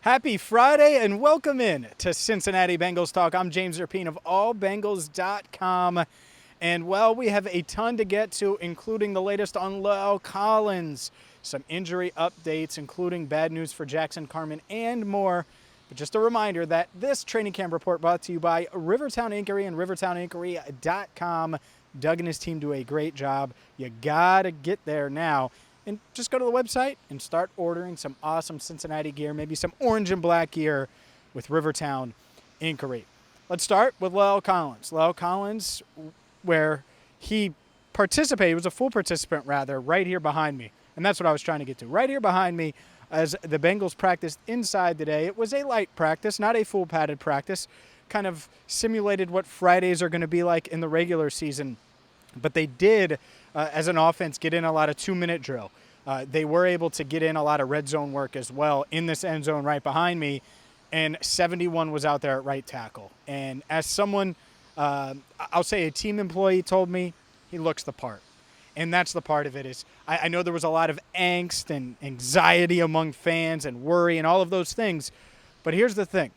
Happy Friday and welcome in to Cincinnati Bengals Talk. I'm James Rapien of allbengals.com. And well, we have a ton to get to, including the latest on Lael, some injury updates, including bad news for Jackson Carman and more. But just a reminder that this training camp report brought to you by Rivertown Inquiry and rivertowninquiry.com. Doug and his team do a great job. You gotta get there now. And just go to the website and start ordering some awesome Cincinnati gear, maybe some orange and black gear with Rivertown Inquiry. Let's start with Lael. Lael, where he participated, was a full participant rather, right here behind me. And that's what I was trying to get to. Right here behind me as the Bengals practiced inside today. It was a light practice, not a full padded practice. Kind of simulated what Fridays are going to be like in the regular season. But they did, as an offense, get in a lot of 2-minute drill. They were able to get in a lot of red zone work as well in this end zone right behind me. And 71 was out there at right tackle. And as someone, I'll say a team employee told me, he looks the part. And that's the part of it is I know there was a lot of angst and anxiety among fans and worry and all of those things. But here's the thing.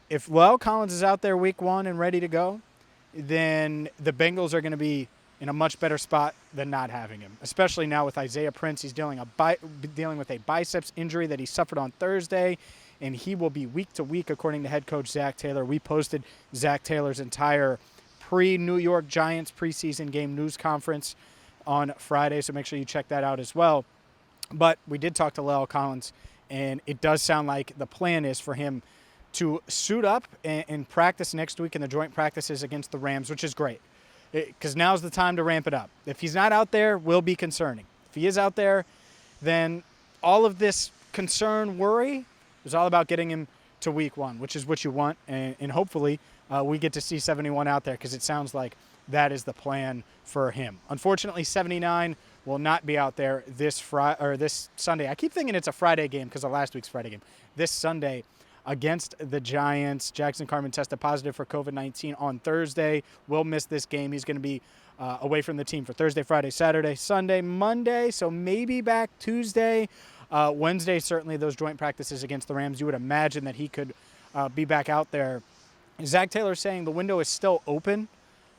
If Lael is out there week one and ready to go, then the Bengals are going to be in a much better spot than not having him, especially now with Isaiah Prince. He's dealing with a biceps injury that he suffered on Thursday, and he will be week to week, according to head coach Zach Taylor. We posted Zach Taylor's entire pre-New York Giants preseason game news conference on Friday, so make sure you check that out as well. But we did talk to Lael, and it does sound like the plan is for him to suit up and practice next week in the joint practices against the Rams, which is great. Because now's the time to ramp it up. If he's not out there, will be concerning. If he is out there, then all of this concern, worry, is all about getting him to week one, which is what you want. And hopefully we get to see 71 out there because it sounds like that is the plan for him. Unfortunately, 79 will not be out there this Sunday. I keep thinking it's a Friday game because of last week's Friday game. This Sunday against the Giants. Jackson Carman tested positive for COVID-19 on Thursday. Will miss this game. He's going to be away from the team for Thursday, Friday, Saturday, Sunday, Monday, so maybe back Tuesday. Wednesday, certainly those joint practices against the Rams, you would imagine that he could be back out there. Zach Taylor saying the window is still open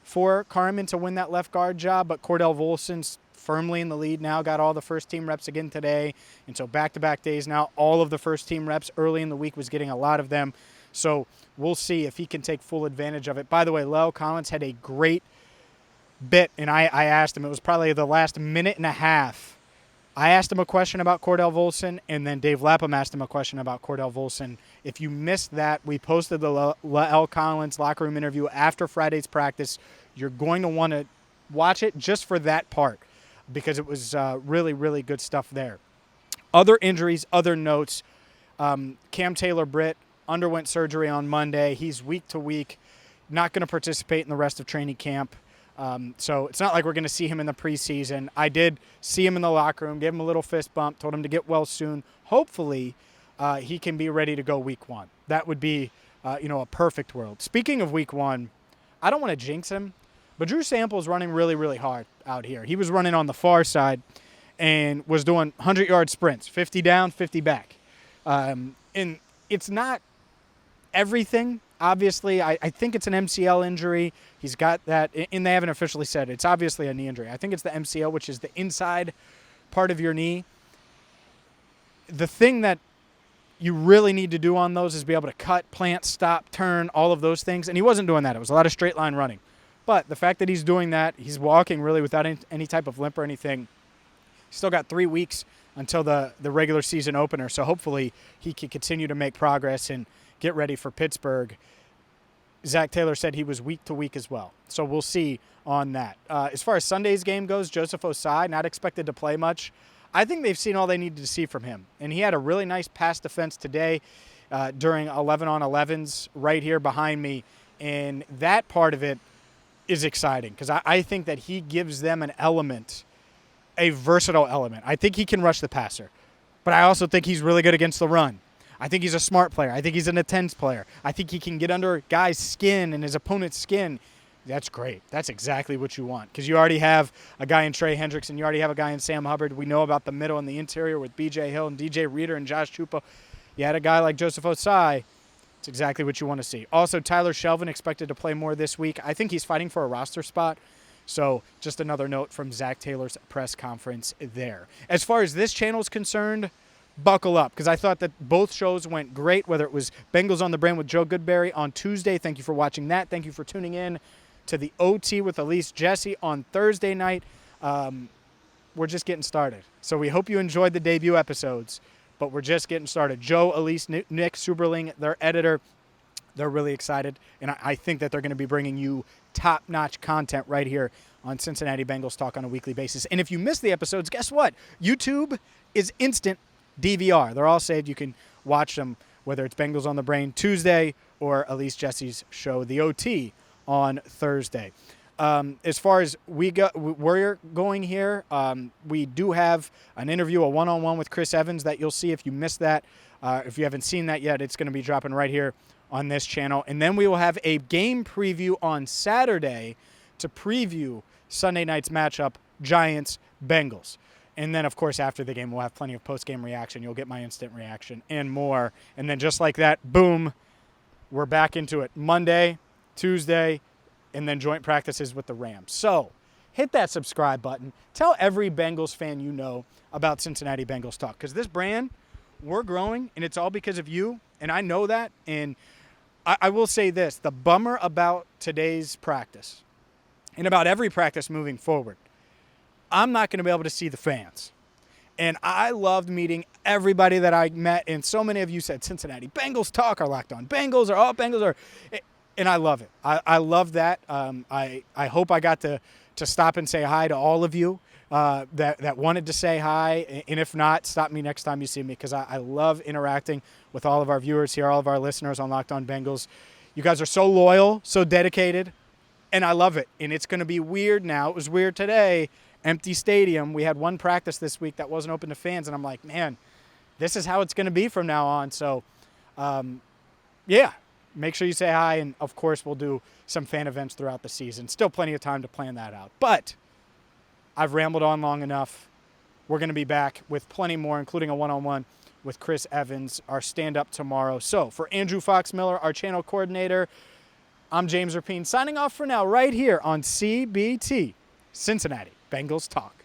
for Carman to win that left guard job, but Cordell Volson's firmly in the lead now, got all the first-team reps again today. And so back-to-back days now, all of the first-team reps early in the week was getting a lot of them. So we'll see if he can take full advantage of it. By the way, Lael had a great bit, and I asked him. It was probably the last minute and a half. I asked him a question about Cordell Volson, and then Dave Lapham asked him a question about Cordell Volson. If you missed that, we posted the Lael locker room interview after Friday's practice. You're going to want to watch it just for that part, because it was really, really good stuff there. Other injuries, other notes. Cam Taylor-Britt underwent surgery on Monday. He's week to week, not going to participate in the rest of training camp. So it's not like we're going to see him in the preseason. I did see him in the locker room, gave him a little fist bump, told him to get well soon. Hopefully he can be ready to go week one. That would be a perfect world. Speaking of week one, I don't want to jinx him, but Drew Sample's running really, really hard out here. He was running on the far side and was doing 100-yard sprints, 50 down, 50 back. And it's not everything. Obviously, I think it's an MCL injury. He's got that, and they haven't officially said it. It's obviously a knee injury. I think it's the MCL, which is the inside part of your knee. The thing that you really need to do on those is be able to cut, plant, stop, turn, all of those things. And he wasn't doing that. It was a lot of straight line running. But the fact that he's doing that, he's walking really without any type of limp or anything. He's still got 3 weeks until the regular season opener. So hopefully he can continue to make progress and get ready for Pittsburgh. Zach Taylor said he was week to week as well. So we'll see on that. As far as Sunday's game goes, Joseph Ossai, not expected to play much. I think they've seen all they needed to see from him. And he had a really nice pass defense today during 11-on-11s right here behind me. And that part of it is exciting because I think that he gives them an element, a versatile element. I think he can rush the passer, but I also think he's really good against the run. I think he's a smart player. I think he's an intense player. I think he can get under guys' skin and his opponent's skin. That's great. That's exactly what you want because you already have a guy in Trey Hendricks and you already have a guy in Sam Hubbard. We know about the middle and the interior with B.J. Hill and DJ Reader and Josh Chupa. You had a guy like Joseph Ossai. It's exactly what you want to see. Also, Tyler Shelvin expected to play more this week. I think he's fighting for a roster spot. So just another note from Zach Taylor's press conference there. As far as this channel is concerned, buckle up, because I thought that both shows went great, whether it was Bengals on the Brain with Joe Goodberry on Tuesday. Thank you for watching that. Thank you for tuning in to the OT with Elise Jesse on Thursday night. We're just getting started. So we hope you enjoyed the debut episodes, but we're just getting started. Joe, Elise, Nick Suberling, their editor, they're really excited, and I think that they're going to be bringing you top-notch content right here on Cincinnati Bengals Talk on a weekly basis. And if you miss the episodes, guess what? YouTube is instant DVR. They're all saved. You can watch them, whether it's Bengals on the Brain Tuesday or Elise Jesse's show, The OT, on Thursday. As far as we're going here, we do have an interview, a one-on-one with Chris Evans that you'll see if you missed that. If you haven't seen that yet, it's going to be dropping right here on this channel. And then we will have a game preview on Saturday to preview Sunday night's matchup, Giants-Bengals. And then, of course, after the game, we'll have plenty of post-game reaction. You'll get my instant reaction and more. And then just like that, boom, we're back into it. Monday, Tuesday, and then joint practices with the Rams. So hit that subscribe button. Tell every Bengals fan you know about Cincinnati Bengals Talk, because this brand, we're growing, and it's all because of you, and I know that. And I will say this, the bummer about today's practice and about every practice moving forward, I'm not going to be able to see the fans. And I loved meeting everybody that I met, and so many of you said Cincinnati Bengals Talk or Locked On Bengals or all Bengals are, and I love it. I love that. I hope I got to stop and say hi to all of you that wanted to say hi, and if not, stop me next time you see me, because I love interacting with all of our viewers here, all of our listeners on Locked On Bengals. You guys are so loyal, so dedicated, and I love it. And it's going to be weird now. It was weird today, empty stadium. We had one practice this week that wasn't open to fans, and I'm like, man, this is how it's going to be from now on. So, yeah, make sure you say hi, and, of course, we'll do some fan events throughout the season. Still plenty of time to plan that out. But I've rambled on long enough. We're going to be back with plenty more, including a one-on-one with Chris Evans, our stand-up tomorrow. So for Andrew Fox Miller, our channel coordinator, I'm James Rapien, signing off for now right here on CBT, Cincinnati Bengals Talk.